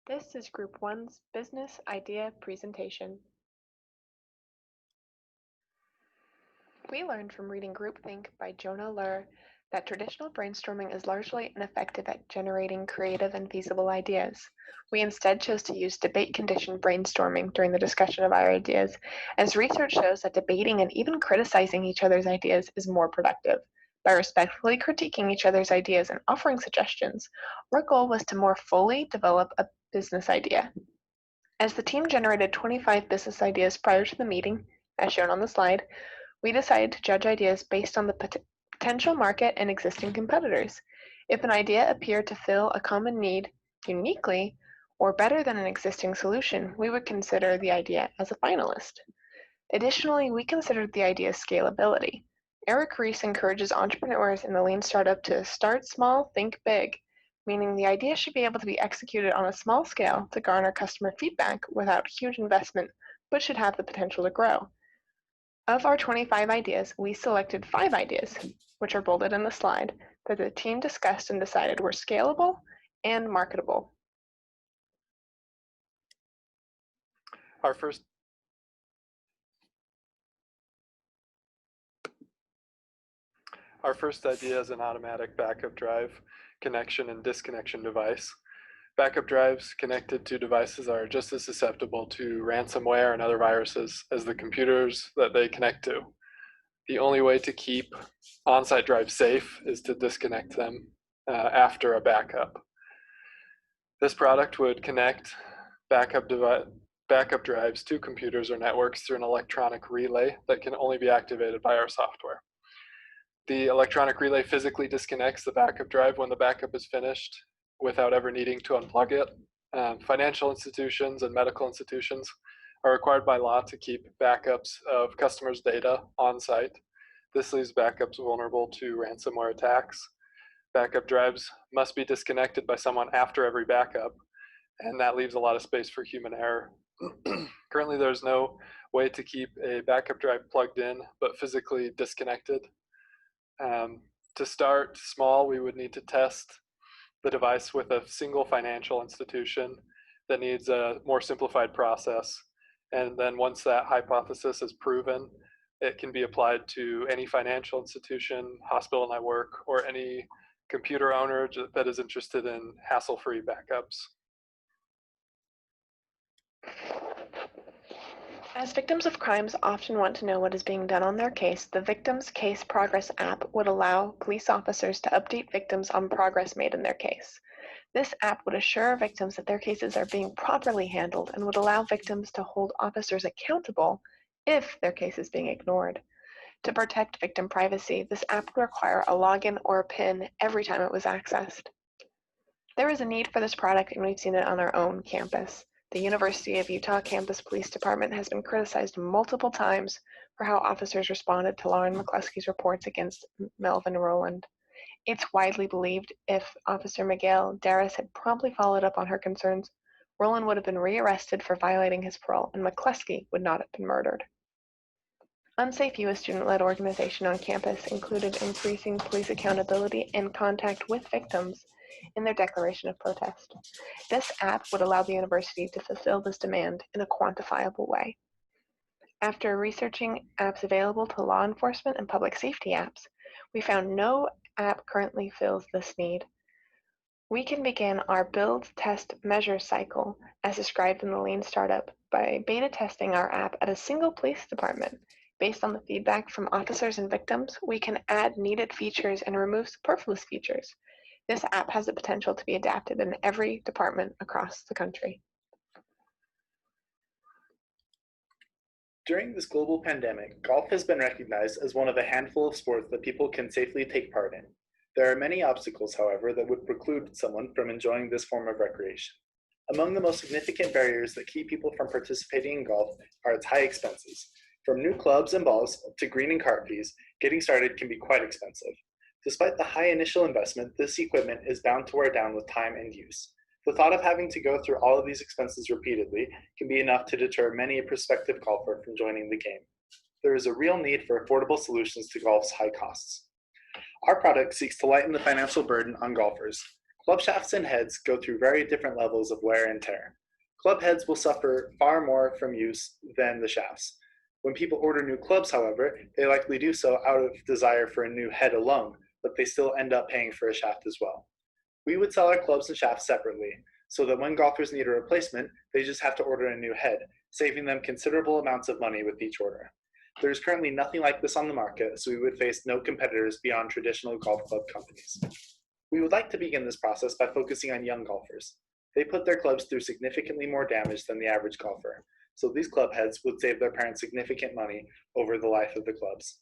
This is Group 1's Business Idea Presentation. We learned from reading Groupthink by Jonah Lur that traditional brainstorming is largely ineffective at generating creative and feasible ideas. We instead chose to use debate-conditioned brainstorming during the discussion of our ideas, as research shows that debating and even criticizing each other's ideas is more productive. By respectfully critiquing each other's ideas and offering suggestions, our goal was to more fully develop a business idea. As the team generated 25 business ideas prior to the meeting, as shown on the slide, we decided to judge ideas based on the potential market and existing competitors. If an idea appeared to fill a common need uniquely or better than an existing solution, we would consider the idea as a finalist. Additionally, we considered the idea's scalability. Eric Ries encourages entrepreneurs in the lean startup to start small, think big, meaning the idea should be able to be executed on a small scale to garner customer feedback without huge investment, but should have the potential to grow. Of our 25 ideas, we selected 5 ideas, which are bolded in the slide, that the team discussed and decided were scalable and marketable. Our first idea is an automatic backup drive connection and disconnection device. Backup drives connected to devices are just as susceptible to ransomware and other viruses as the computers that they connect to. The only way to keep on-site drives safe is to disconnect them after a backup. This product would connect backup drives to computers or networks through an electronic relay that can only be activated by our software. The electronic relay physically disconnects the backup drive when the backup is finished without ever needing to unplug it. Financial institutions and medical institutions are required by law to keep backups of customers' data on site. This leaves backups vulnerable to ransomware attacks. Backup drives must be disconnected by someone after every backup, and that leaves a lot of space for human error. Currently, there's no way to keep a backup drive plugged in but physically disconnected. To start small, we would need to test the device with a single financial institution that needs a more simplified process. And then once that hypothesis is proven, it can be applied to any financial institution, hospital network, or any computer owner that is interested in hassle-free backups. As victims of crimes often want to know what is being done on their case, the Victims Case Progress app would allow police officers to update victims on progress made in their case. This app would assure victims that their cases are being properly handled and would allow victims to hold officers accountable if their case is being ignored. To protect victim privacy, this app would require a login or a PIN every time it was accessed. There is a need for this product, and we've seen it on our own campus. The University of Utah Campus Police Department has been criticized multiple times for how officers responded to Lauren McCluskey's reports against Melvin Rowland. It's widely believed if Officer Miguel Darris had promptly followed up on her concerns, Rowland would have been rearrested for violating his parole, and McCluskey would not have been murdered. Unsafe U, a student-led organization on campus, included increasing police accountability and contact with victims in their declaration of protest. This app would allow the university to fulfill this demand in a quantifiable way. After researching apps available to law enforcement and public safety apps, we found no app currently fills this need. We can begin our build, test, measure cycle, as described in the Lean Startup, by beta testing our app at a single police department. Based on the feedback from officers and victims, we can add needed features and remove superfluous features. This app has the potential to be adapted in every department across the country. During this global pandemic, golf has been recognized as one of a handful of sports that people can safely take part in. There are many obstacles, however, that would preclude someone from enjoying this form of recreation. Among the most significant barriers that keep people from participating in golf are its high expenses. From new clubs and balls to green and cart fees, getting started can be quite expensive. Despite the high initial investment, this equipment is bound to wear down with time and use. The thought of having to go through all of these expenses repeatedly can be enough to deter many a prospective golfer from joining the game. There is a real need for affordable solutions to golf's high costs. Our product seeks to lighten the financial burden on golfers. Club shafts and heads go through very different levels of wear and tear. Club heads will suffer far more from use than the shafts. When people order new clubs, however, they likely do so out of desire for a new head alone, but they still end up paying for a shaft as well. We would sell our clubs and shafts separately, so that when golfers need a replacement, they just have to order a new head, saving them considerable amounts of money with each order. There is currently nothing like this on the market, so we would face no competitors beyond traditional golf club companies. We would like to begin this process by focusing on young golfers. They put their clubs through significantly more damage than the average golfer, so these club heads would save their parents significant money over the life of the clubs.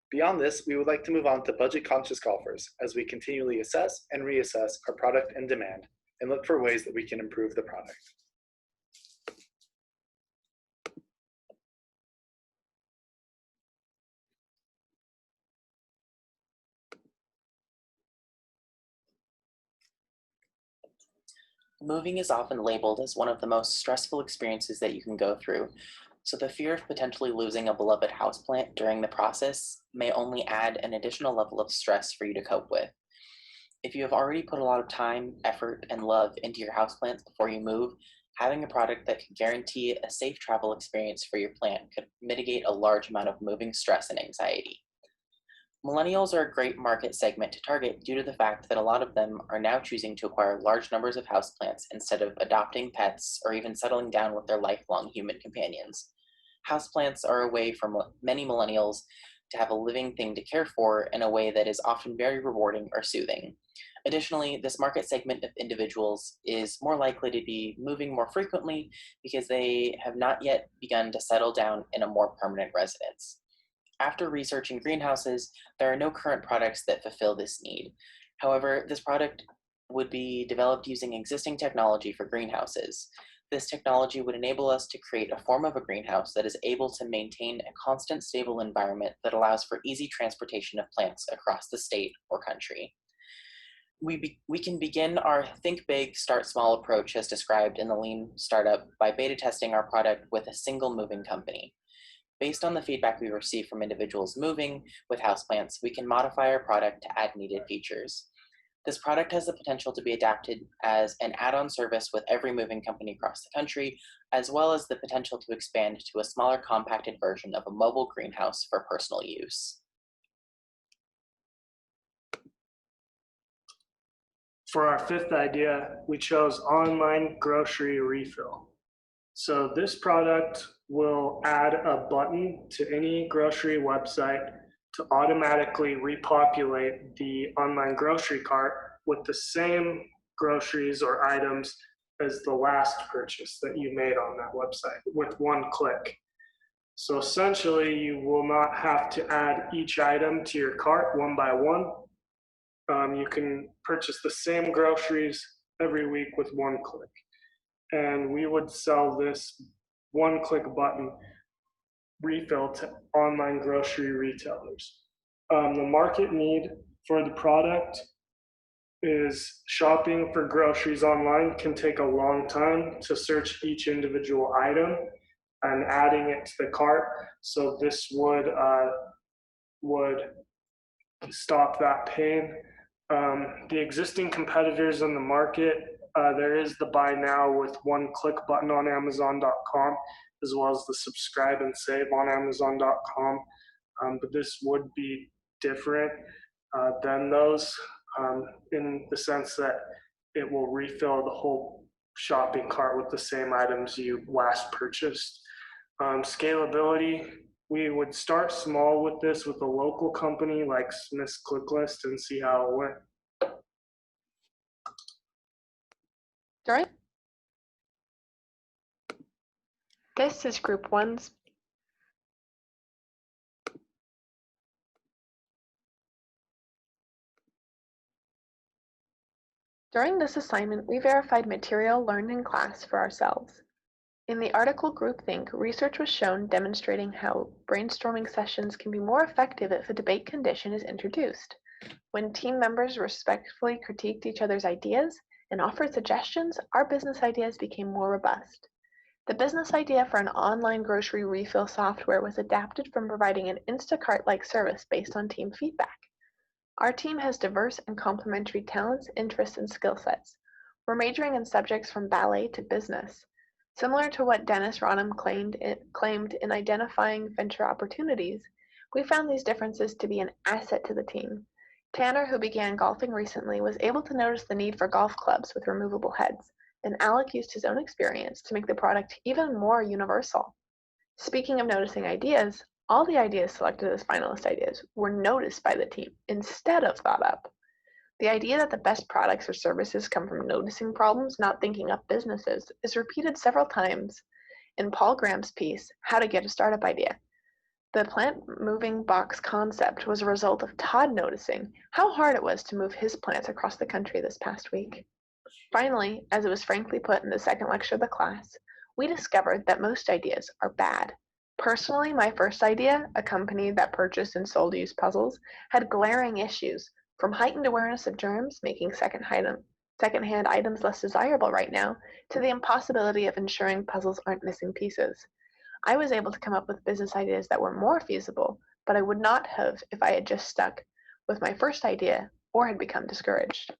Beyond this, we would like to move on to budget-conscious golfers as we continually assess and reassess our product and demand and look for ways that we can improve the product. Moving is often labeled as one of the most stressful experiences that you can go through, so the fear of potentially losing a beloved houseplant during the process may only add an additional level of stress for you to cope with. If you have already put a lot of time, effort, and love into your houseplants before you move, having a product that can guarantee a safe travel experience for your plant could mitigate a large amount of moving stress and anxiety. Millennials are a great market segment to target due to the fact that a lot of them are now choosing to acquire large numbers of houseplants instead of adopting pets or even settling down with their lifelong human companions. Houseplants are a way for many millennials to have a living thing to care for in a way that is often very rewarding or soothing. Additionally, this market segment of individuals is more likely to be moving more frequently because they have not yet begun to settle down in a more permanent residence. After researching greenhouses, there are no current products that fulfill this need. However, this product would be developed using existing technology for greenhouses. This technology would enable us to create a form of a greenhouse that is able to maintain a constant, stable environment that allows for easy transportation of plants across the state or country. We can begin our think big, start small approach as described in the Lean Startup by beta testing our product with a single moving company. Based on the feedback we receive from individuals moving with houseplants, we can modify our product to add needed features. This product has the potential to be adapted as an add-on service with every moving company across the country, as well as the potential to expand to a smaller compacted version of a mobile greenhouse for personal use. For our fifth idea, we chose online grocery refill. So this product will add a button to any grocery website to automatically repopulate the online grocery cart with the same groceries or items as the last purchase that you made on that website with one click. So essentially, you will not have to add each item to your cart one by one. You can purchase the same groceries every week with one click. And we would sell this one-click button refill to online grocery retailers. The market need for the product is shopping for groceries online can take a long time to search each individual item and adding it to the cart. So this would stop that pain. The existing competitors in the market, there is the buy now with one click button on Amazon.com, as well as the subscribe and save on Amazon.com. But this would be different than those in the sense that it will refill the whole shopping cart with the same items you last purchased. Scalability, we would start small with this with a local company like Smith's ClickList and see how it went. Dorian? This is Group 1's. During this assignment, we verified material learned in class for ourselves. In the article Groupthink, research was shown demonstrating how brainstorming sessions can be more effective if a debate condition is introduced. When team members respectfully critiqued each other's ideas and offered suggestions, our business ideas became more robust. The business idea for an online grocery refill software was adapted from providing an Instacart-like service based on team feedback. Our team has diverse and complementary talents, interests, and skill sets. We're majoring in subjects from ballet to business. Similar to what Dennis Rodham claimed in identifying venture opportunities, we found these differences to be an asset to the team. Tanner, who began golfing recently, was able to notice the need for golf clubs with removable heads, and Alec used his own experience to make the product even more universal. Speaking of noticing ideas, all the ideas selected as finalist ideas were noticed by the team instead of thought up. The idea that the best products or services come from noticing problems, not thinking up businesses, is repeated several times in Paul Graham's piece, How to Get a Startup Idea. The plant moving box concept was a result of Todd noticing how hard it was to move his plants across the country this past week. Finally, as it was frankly put in the second lecture of the class, we discovered that most ideas are bad. Personally, my first idea, a company that purchased and sold used puzzles, had glaring issues, from heightened awareness of germs, making secondhand items less desirable right now, to the impossibility of ensuring puzzles aren't missing pieces. I was able to come up with business ideas that were more feasible, but I would not have if I had just stuck with my first idea or had become discouraged.